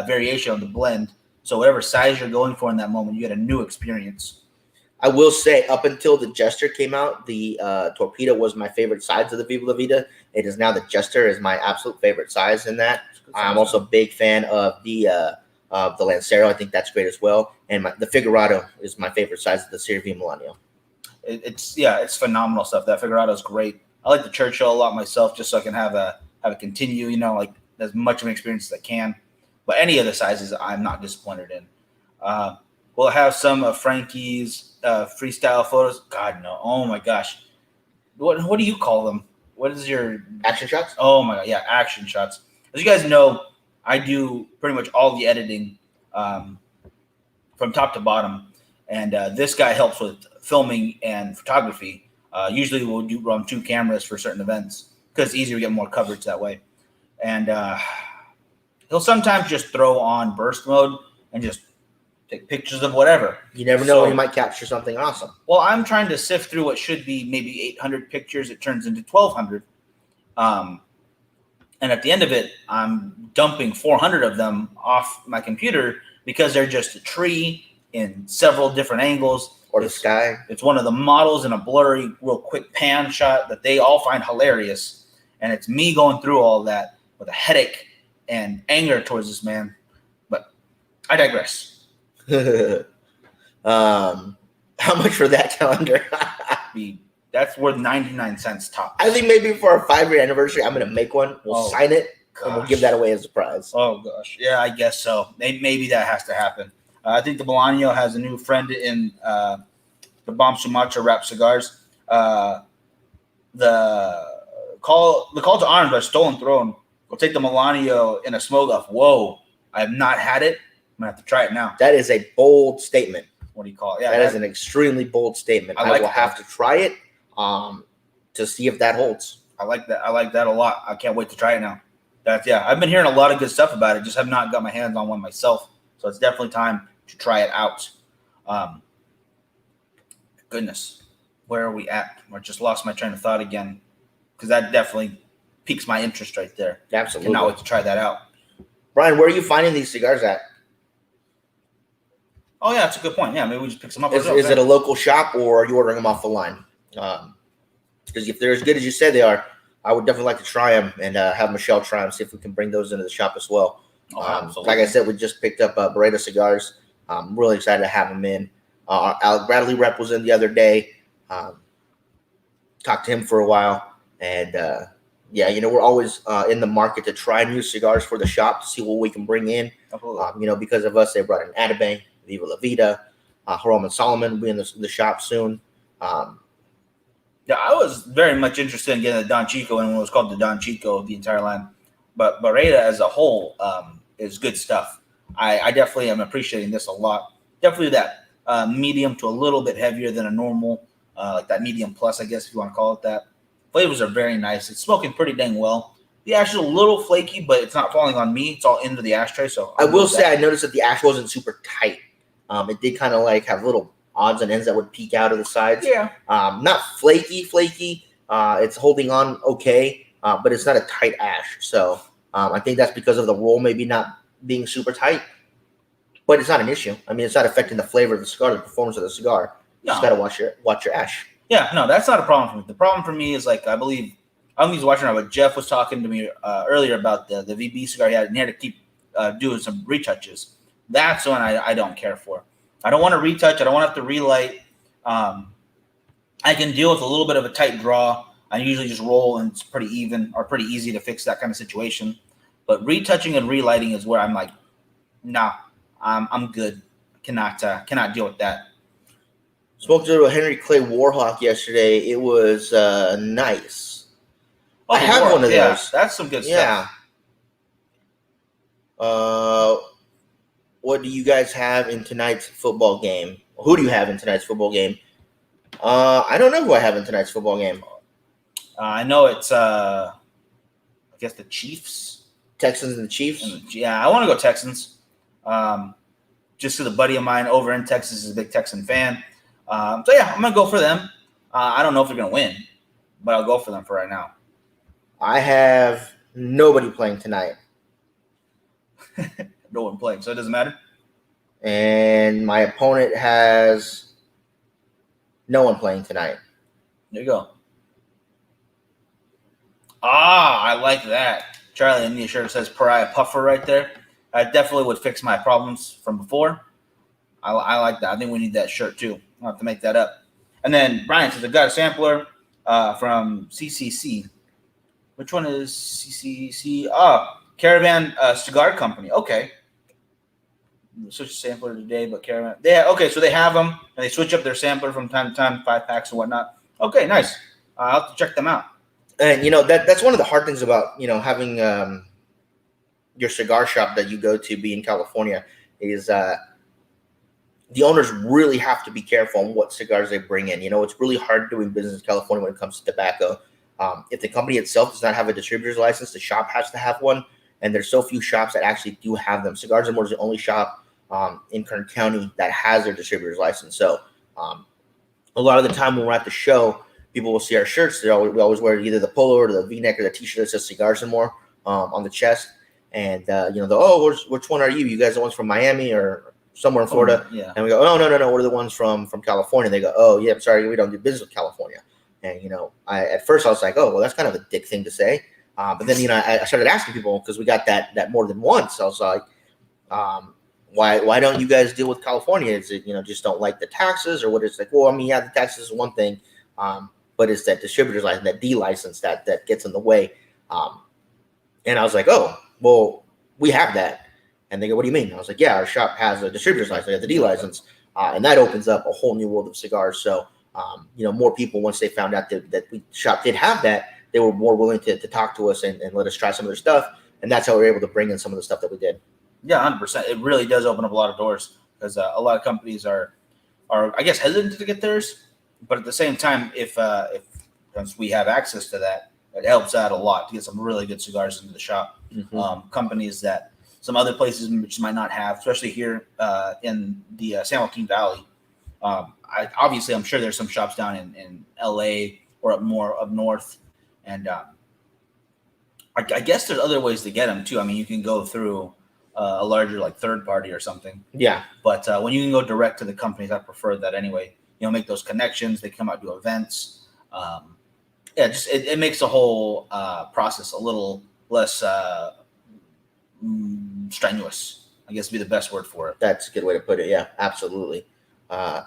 variation on the blend. So whatever size you're going for in that moment, you get a new experience.
I will say, up until the Jester came out, the Torpedo was my favorite size of the Viva La Vida. It is now the Jester is my absolute favorite size in that. I'm also a big fan of the Lancero. I think that's great as well. And the Figurado is my favorite size of the Serie V Milano.
It's phenomenal stuff. That Figurado is great. I like the Churchill a lot myself, just so I can have it continue. Like as much of an experience as I can. But any of the sizes, I'm not disappointed in. We'll have some of Frankie's freestyle photos. God no! Oh my gosh, what do you call them? What is your
action shots?
Oh my god, yeah, action shots. As you guys know, I do pretty much all the editing from top to bottom, and this guy helps with filming and photography. Usually, we'll run 2 cameras for certain events because it's easier to get more coverage that way. And he'll sometimes just throw on burst mode and just take pictures of whatever.
You never know, you might capture something awesome.
Well, I'm trying to sift through what should be maybe 800 pictures. It turns into 1,200. And at the end of it, I'm dumping 400 of them off my computer because they're just a tree in several different angles.
Or the sky.
It's one of the models in a blurry, real quick pan shot that they all find hilarious. And it's me going through all that with a headache and anger towards this man. But I digress.
How much for that calendar?
That's worth 99 cents top.
I think maybe for our 5-year anniversary, I'm going to make one. We'll sign it, and we'll give that away as a prize.
Oh, gosh. Yeah, I guess so. Maybe that has to happen. I think the Bolaño has a new friend in the Bomb Sumatra wrap cigars. The call to arms by Stolen Throne. We'll take the Bolaño in a smoke off. Whoa, I have not had it. I'm going to have to try it now.
That is a bold statement.
What do you call it? Yeah,
that is an extremely bold statement. I will have to try it to see if that holds.
I like that. I like that a lot. I can't wait to try it now. I've been hearing a lot of good stuff about it. Just have not got my hands on one myself. So it's definitely time to try it out. Goodness, where are we at? I just lost my train of thought again because that definitely piques my interest right there.
Absolutely.
Cannot wait to try that out.
Brian, where are you finding these cigars at?
Oh, yeah, that's a good point. Yeah, maybe we just pick some up.
Is it a local shop or are you ordering them off the line? Because if they're as good as you say they are, I would definitely like to try them and have Michelle try them, see if we can bring those into the shop as well. Like I said, we just picked up Pariah Cigars. I'm really excited to have them in. Alec Bradley rep was in the other day. Talked to him for a while. And, we're always in the market to try new cigars for the shop to see what we can bring in. Because of us, they brought in Atabang, Viva La Vida, Jerome and Solomon will be in the shop soon.
I was very much interested in getting the Don Chico, and when it was called the Don Chico, the entire line. But Pariah as a whole is good stuff. I definitely am appreciating this a lot. Definitely that medium to a little bit heavier than a normal, like that medium plus, I guess if you want to call it that. Flavors are very nice. It's smoking pretty dang well. The ash is a little flaky, but it's not falling on me. It's all into the ashtray. So
I will say I noticed that the ash wasn't super tight. It did kind of like have little odds and ends that would peek out of the sides.
Yeah.
Not flaky. It's holding on okay, but it's not a tight ash. So I think that's because of the roll maybe not being super tight. But it's not an issue. I mean, it's not affecting the flavor of the cigar, the performance of the cigar. You just got to watch your ash.
Yeah, no, that's not a problem for me. The problem for me is like I don't need watching it, but Jeff was talking to me earlier about the VB cigar he had, and he had to keep doing some retouches. That's one I don't care for. I don't want to retouch. I don't want to have to relight. I can deal with a little bit of a tight draw. I usually just roll, and it's pretty even or pretty easy to fix that kind of situation. But retouching and relighting is where I'm like, nah, I'm good. Cannot deal with that.
Spoke to Henry Clay Warhawk yesterday. It was nice.
Oh,
I have one of those.
Yeah, that's some good stuff.
Yeah. What do you guys have in tonight's football game? Who do you have in tonight's football game? I don't know who I have in tonight's football game.
I know it's, I guess the Chiefs.
Texans and the Chiefs?
I want to go Texans. Just because a buddy of mine over in Texas is a big Texan fan. I'm going to go for them. I don't know if they're going to win, but I'll go for them for right now.
I have nobody playing tonight.
No one playing, so it doesn't matter.
And my opponent has No one playing tonight.
There you go. I like that. Charlie in the shirt says Pariah Puffer right there. That definitely would fix my problems from before. I like that. I think we need that shirt too. I'll have to make that up. And then Brian says, I got a sampler from CCC. Which one is CCC? Caravan Cigar Company. Okay. Switch the sampler today, but Caravan. Okay, so they have them, and they switch up their sampler from time to time, 5-packs and whatnot. Okay, nice. I'll have to check them out.
And that's one of the hard things about having your cigar shop that you go to be in California is the owners really have to be careful on what cigars they bring in. It's really hard doing business in California when it comes to tobacco. If the company itself does not have a distributor's license, the shop has to have one, and there's so few shops that actually do have them. Cigars and More is the only shop in Kern County that has their distributor's license. So a lot of the time when we're at the show, people will see our shirts. We always wear either the polo or the V-neck or the T-shirt that says Cigars and More on the chest. And which one are you? You guys the ones from Miami or somewhere in Florida?
Yeah.
And we go, oh, no, we're the ones from California. They go, oh, yeah, I'm sorry, we don't do business with California. And at first I was like, oh, well, that's kind of a dick thing to say. But then I started asking people because we got that more than once. I was like, why don't you guys deal with California? Is it just don't like the taxes or what? It's like, well, I mean, yeah, the taxes is one thing, but it's that distributor's license, that D license that gets in the way. And I was like, oh, well, we have that. And they go, what do you mean? I was like, yeah, our shop has a distributor's license, they have the D license, and that opens up a whole new world of cigars. So more people, once they found out that we shop did have that, they were more willing to talk to us and let us try some of their stuff. And that's how we were able to bring in some of the stuff that we did.
Yeah, 100%. It really does open up a lot of doors because a lot of companies are I guess hesitant to get theirs, but at the same time, if once we have access to that, it helps out a lot to get some really good cigars into the shop.
Mm-hmm.
Companies that some other places just might not have, especially here in the San Joaquin Valley. I'm sure there's some shops down in LA or up north, and I guess there's other ways to get them too. I mean, you can go through a larger third party or something.
Yeah.
But when you can go direct to the companies, I prefer that anyway. Make those connections. They come out to events. It makes the whole process a little less strenuous, I guess would be the best word for it.
That's a good way to put it. Yeah, absolutely. I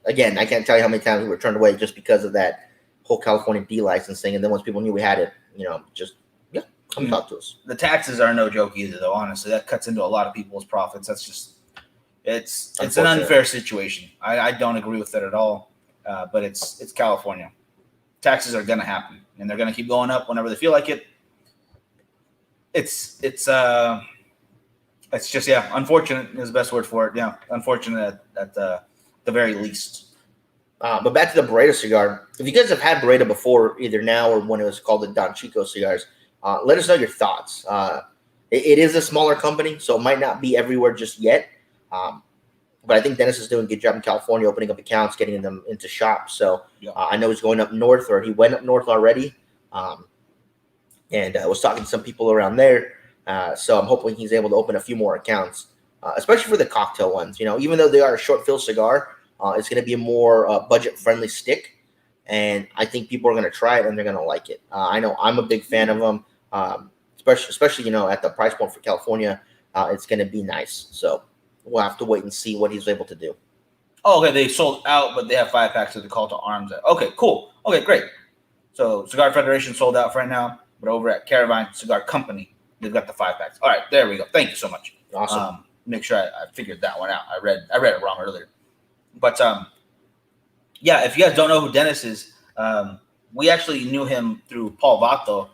can't tell you how many times we were turned away just because of that whole California D license thing. And then once people knew we had it, come talk to us.
The taxes are no joke either, though. Honestly, that cuts into a lot of people's profits. That's just it's an unfair situation. I don't agree with it at all. But it's California. Taxes are going to happen, and they're going to keep going up whenever they feel like it. It's just unfortunate is the best word for it. Yeah, unfortunate at the very least.
But back to the Beretta cigar. If you guys have had Beretta before, either now or when it was called the Don Chico cigars, let us know your thoughts. It is a smaller company, so it might not be everywhere just yet. But I think Dennis is doing a good job in California, opening up accounts, getting them into shops. So I know he's going up north, or he went up north already. And I was talking to some people around there. So I'm hoping he's able to open a few more accounts, especially for the cocktail ones. Even though they are a short fill cigar, it's going to be a more budget-friendly stick. And I think people are going to try it and they're going to like it. I know I'm a big fan of them, especially at the price point for California. It's going to be nice. So we'll have to wait and see what he's able to do.
Oh, okay. They sold out, but they have 5-packs of the call to arms. Okay, cool. Okay, great. So Cigar Federation sold out for right now, but over at Caravan Cigar Company, they've got the 5-packs. All right, there we go. Thank you so much.
Awesome.
Make sure I figured that one out. I read it wrong earlier. But if you guys don't know who Dennis is, we actually knew him through Paul Vato.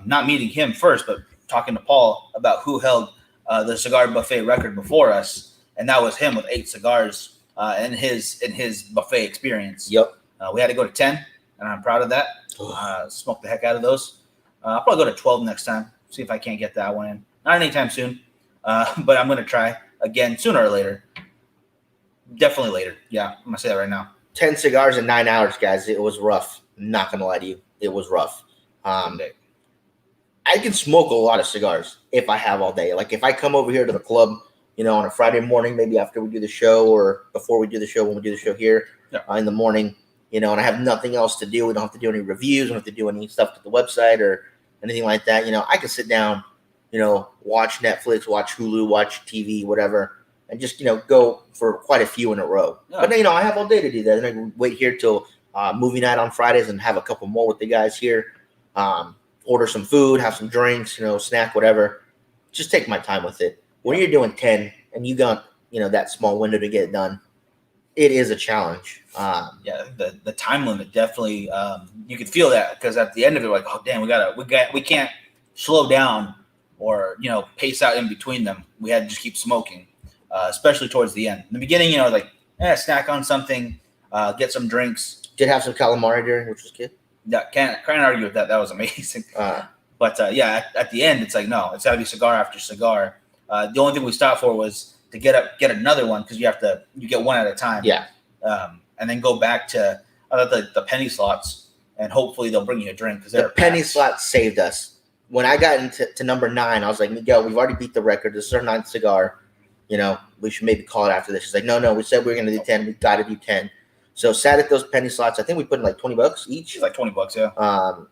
Not meeting him first, but talking to Paul about who held the cigar buffet record before us, and that was him with 8 cigars in his buffet experience.
Yep.
We had to go to 10, and I'm proud of that. Smoked the heck out of those. I'll probably go to 12 next time. See if I can't get that one in. Not anytime soon, but I'm going to try again sooner or later. Definitely later. Yeah, I'm going to say that right now.
10 cigars in 9 hours, guys. It was rough. Not going to lie to you. It was rough. I can smoke a lot of cigars if I have all day. Like if I come over here to the club on a Friday morning, maybe after we do the show or before we do the show, when we do the show here in the morning, and I have nothing else to do. We don't have to do any reviews. We don't have to do any stuff to the website or anything like that. I can sit down, watch Netflix, watch Hulu, watch TV, whatever, and just, go for quite a few in a row. Yeah. But, I have all day to do that. And I can wait here till movie night on Fridays and have a couple more with the guys here. Order some food, have some drinks, snack, whatever. Just take my time with it. When you're doing 10 and you got, that small window to get it done, it is a challenge.
The time limit definitely, you could feel that, because at the end of it, like, oh damn, we can't slow down or pace out in between them. We had to just keep smoking, especially towards the end. In the beginning, snack on something, get some drinks.
Did have some calamari during, which was good.
Yeah, can't argue with that. That was amazing. But at the end, it's like, no, it's got to be cigar after cigar. The only thing we stopped for was to get another one, because you get one at a time.
Yeah.
And then go back to the penny slots, and hopefully they'll bring you a drink, because
the penny slots saved us. When I got into number 9, I was like, Miguel, we've already beat the record. This is our 9th cigar. We should maybe call it after this. She's like, no, we said we were going to do 10. We got to do 10. So sat at those penny slots. I think we put in like $20 each.
It's like $20, yeah.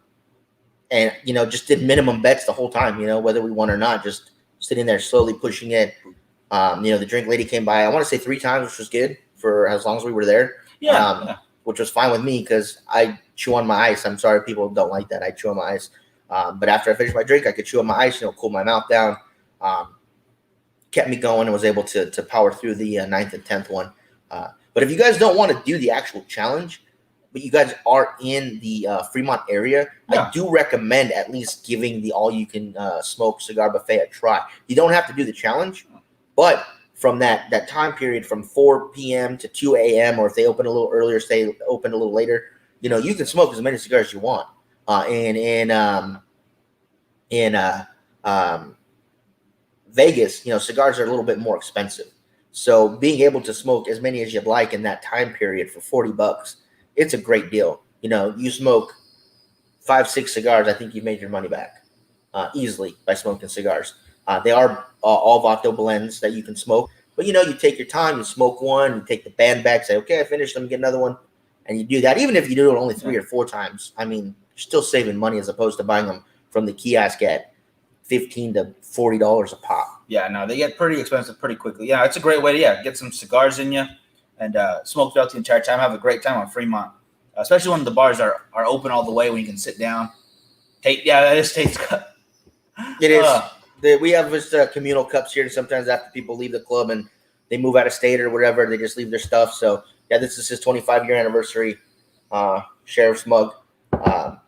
And just did minimum bets the whole time. Whether we won or not, just sitting there slowly pushing it. The drink lady came by, I want to say 3 times, which was good for as long as we were there.
Yeah.
Which was fine with me, because I chew on my ice. I'm sorry people don't like that. I chew on my ice. But after I finished my drink, I could chew on my ice, cool my mouth down. Kept me going and was able to power through the 9th and 10th one. But if you guys don't want to do the actual challenge, but you guys are in the Fremont area, I do recommend at least giving the all-you-can-smoke cigar buffet a try. You don't have to do the challenge, but from that time period from 4 p.m. to 2 a.m., or if they open a little earlier, stay open a little later, you can smoke as many cigars as you want. In Vegas, cigars are a little bit more expensive. So being able to smoke as many as you'd like in that time period for $40, it's a great deal. You smoke 5-6 cigars, I think you've made your money back easily by smoking cigars. They are all Vato blends that you can smoke. But, you take your time, you smoke one, you take the band back, say, okay, I finished, let me get another one. And you do that. Even if you do it only 3 or 4 times, you're still saving money as opposed to buying them from the kiosk at $15 to $40 a pop.
Yeah, no, they get pretty expensive pretty quickly. Yeah, it's a great way to get some cigars in you and smoke throughout the entire time. Have a great time on Fremont, especially when the bars are open all the way, when you can sit down. That is Tate's Cup.
It is. We have just communal cups here, and sometimes after people leave the club and they move out of state or whatever, they just leave their stuff. So, this is his 25-year anniversary sheriff's mug.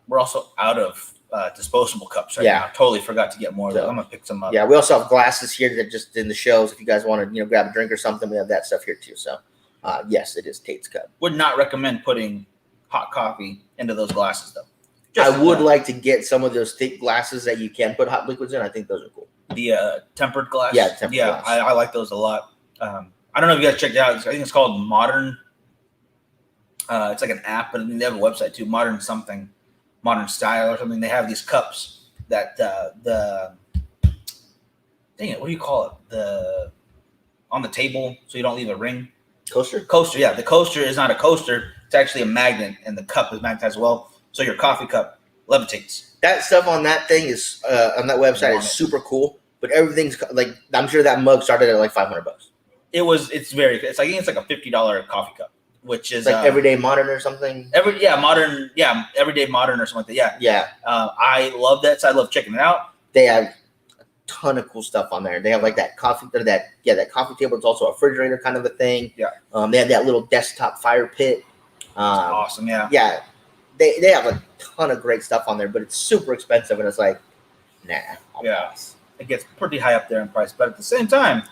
We're also out of disposable cups right now. Totally forgot to get more of those. I'm gonna pick some up.
Yeah, we also have glasses here that just in the shows. If you guys want to, grab a drink or something, we have that stuff here too. So, yes, it is Tate's Cup.
Would not recommend putting hot coffee into those glasses though.
I would like to get some of those thick glasses that you can put hot liquids in. I think those are cool.
The tempered glass.
Yeah, tempered glass.
I like those a lot. I don't know if you guys checked it out. I think it's called Modern. It's like an app, but they have a website too. Modern Style or something. They have these cups that dang it, what do you call it? On the table, so you don't leave a ring. Coaster. Yeah, the coaster is not a coaster. It's actually a magnet, and the cup is magnetized as well. So your coffee cup levitates.
That stuff on that thing is on that website is super cool. But everything's like, I'm sure that mug started at like $500.
It's like a $50 coffee cup, which is
like Everyday Modern or something.
Everyday Modern or something like that. Yeah. I love that. So I love checking it out.
They have a ton of cool stuff on there. They have like that coffee coffee table. It's also a refrigerator kind of a thing.
Yeah.
They have that little desktop fire pit.
Awesome. Yeah.
Yeah. They have a ton of great stuff on there, but it's super expensive, and it's like, nah.
It gets pretty high up there in price, but at the same time,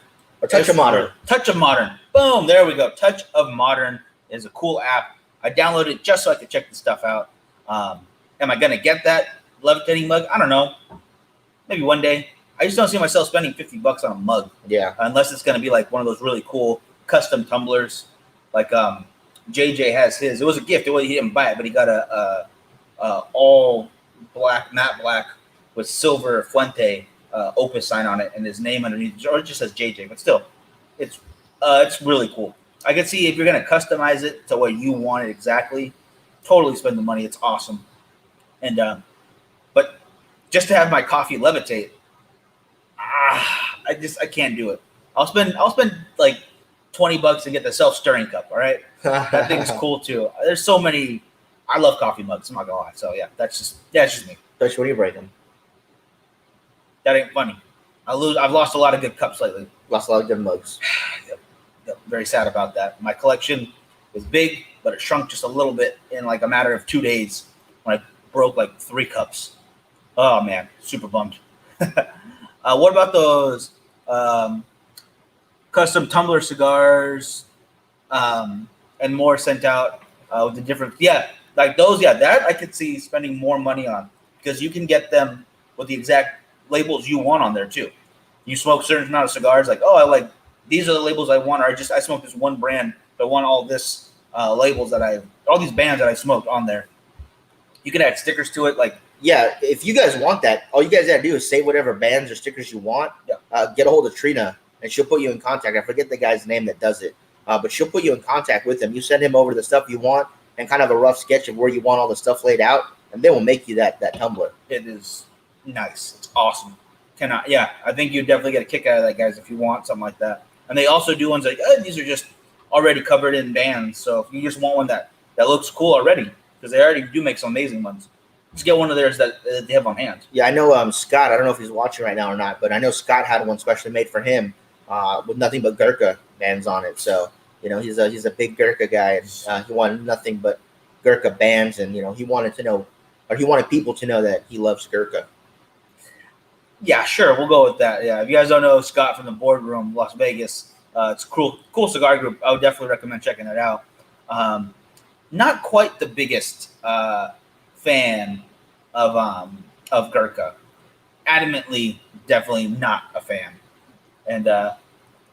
Touch of Modern.
Touch of Modern. Boom, there we go. Touch of Modern is a cool app. I downloaded it just so I could check the stuff out. Am I gonna get that levitating mug? I don't know. Maybe one day. I just don't see myself spending $50 on a mug.
Yeah.
Unless it's gonna be like one of those really cool custom tumblers, like JJ has his. It was a gift. He didn't buy it, but he got a all black, matte black with silver Fuente Opus sign on it and his name underneath, or it just says JJ. But still, It's really cool. I can see if you're gonna customize it to what you want it exactly. Totally spend the money. It's awesome. And but just to have my coffee levitate, I can't do it. I'll spend like $20 to get the self stirring cup. All right, that thing's cool too. There's so many. I love coffee mugs. I'm not gonna lie. So yeah, that's just me.
Especially when you break them.
That ain't funny. I've lost a lot of good cups lately.
Lost a lot of good mugs.
Yep, very sad about that. My collection is big, but it shrunk just a little bit in like a matter of 2 days when I broke like 3 cups. Oh man, super bummed. What about those custom tumbler cigars and more sent out with the different? Yeah, like those. Yeah, that I could see spending more money on because you can get them with the exact labels you want on there too. You smoke certain amount of cigars, like I like these are the labels I want, or I smoke this one brand, but I want all this labels all these bands that I smoked on there. You can add stickers to it, like.
Yeah, if you guys want that, all you guys gotta do is say whatever bands or stickers you want.
Yeah.
Get a hold of Trina, and she'll put you in contact. I forget the guy's name that does it, but she'll put you in contact with him. You send him over the stuff you want and kind of a rough sketch of where you want all the stuff laid out, and they will make you that tumbler.
It is nice. It's awesome. I think you definitely get a kick out of that, guys, if you want something like that. And they also do ones like, these are just already covered in bands. So if you just want one that looks cool already, because they already do make some amazing ones, just get one of theirs that they have on hand.
Yeah, I know Scott. I don't know if he's watching right now or not, but I know Scott had one specially made for him with nothing but Gurkha bands on it. So he's a big Gurkha guy, and he wanted nothing but Gurkha bands, and he wanted people to know that he loves Gurkha.
Yeah, sure, we'll go with that. Yeah, if you guys don't know Scott from the Boardroom, Las Vegas, it's a cool cigar group. I would definitely recommend checking it out. Not quite the biggest fan of Gurkha. Adamantly, definitely not a fan. And I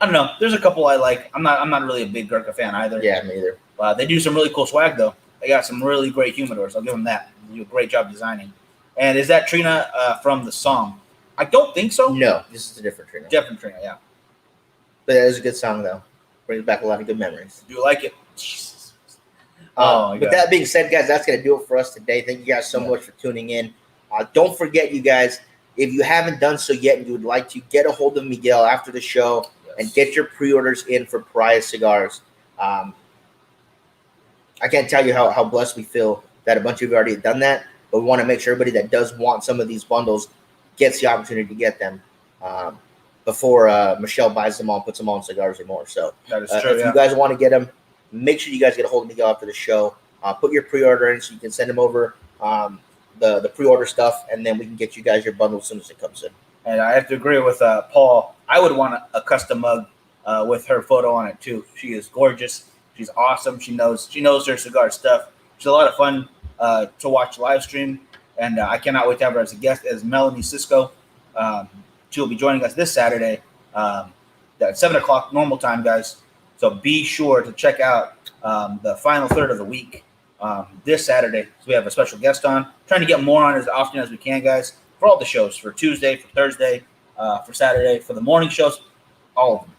don't know. There's a couple I like. I'm not really a big Gurkha fan either.
Yeah, me either.
They do some really cool swag though. They got some really great humidors. I'll give them that. They do a great job designing. And is that Trina from the song? I don't think so.
No, this is a different Trina.
Different Trina, yeah.
But it is a good song though. Brings back a lot of good memories.
Do you like it? Jesus.
With that being said, guys, that's going to do it for us today. Thank you guys so much for tuning in. Don't forget, you guys, if you haven't done so yet and you would like to, get a hold of Miguel after the show and get your pre-orders in for Pariah Cigars. I can't tell you how blessed we feel that a bunch of you already done that, but we want to make sure everybody that does want some of these bundles gets the opportunity to get them before Michelle buys them all and puts them on Cigars and More. So
that is true,
if you guys want to get them, make sure you guys get a hold of Miguel after the show. Put your pre-order in so you can send them over the pre-order stuff, and then we can get you guys your bundle as soon as it comes in.
And I have to agree with Paul. I would want a custom mug with her photo on it too. She is gorgeous. She's awesome. She knows her cigar stuff. She's a lot of fun to watch live stream, and I cannot wait to have her as a guest as Melanie Cisco. She will be joining us this Saturday at 7:00 normal time, guys. So be sure to check out the final third of the week this Saturday. So we have a special guest on. Trying to get more on as often as we can, guys, for all the shows, for Tuesday, for Thursday, for Saturday, for the morning shows, all of them.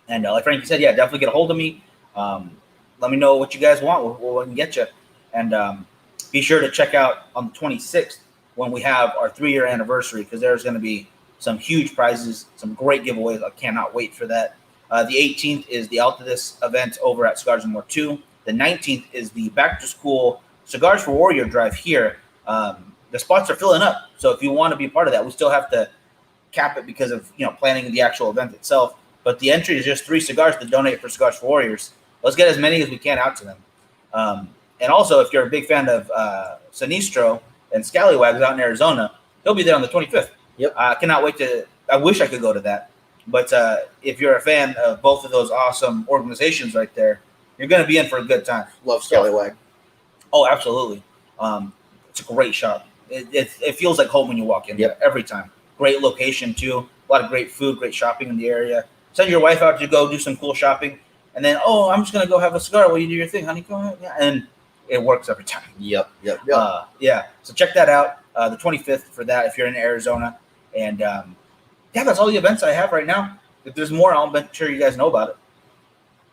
And like Frankie said, definitely get a hold of me. Let me know what you guys want. We can get you. And be sure to check out on the 26th when we have our 3-year anniversary, because there's going to be some huge prizes, some great giveaways. I cannot wait for that. The 18th is the Altadis event over at Cigars and More 2. The 19th is the Back to School Cigars for Warrior drive here. The spots are filling up. So if you want to be part of that, we still have to cap it because of planning the actual event itself. But the entry is just 3 cigars to donate for Cigars for Warriors. Let's get as many as we can out to them. And also, if you're a big fan of Sinistro and Scallywags out in Arizona, he'll be there on the 25th.
Yep.
I cannot wait I wish I could go to that. But if you're a fan of both of those awesome organizations right there, you're going to be in for a good time.
Love Scallywag.
Oh, absolutely. It's a great shop. It feels like home when you walk in there every time. Great location, too. A lot of great food, great shopping in the area. Send your wife out to go do some cool shopping. And then, I'm just going to go have a cigar while you do your thing, honey. Go ahead. Yeah. And it works every time.
Yep.
So check that out, the 25th for that if you're in Arizona. And, that's all the events I have right now. if there's more, I'll make sure you guys know about it.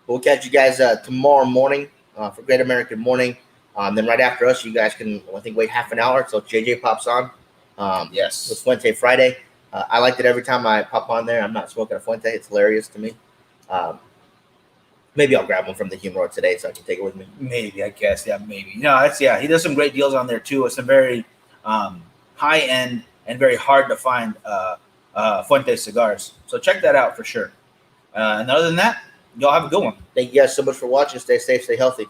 We'll catch you guys tomorrow morning for Great American Morning. Then right after us, you guys can, I think, wait half an hour till JJ pops on.
Yes.
With Fuente Friday. I liked it every time I pop on there. I'm not smoking a Fuente. It's hilarious to me. Maybe I'll grab one from the Humor today so I can take it with me.
Maybe, I guess. Yeah, maybe. He does some great deals on there too with some very high end and very hard to find Fuente cigars. So check that out for sure. And other than that, y'all have a good one.
Thank you guys so much for watching. Stay safe, stay healthy.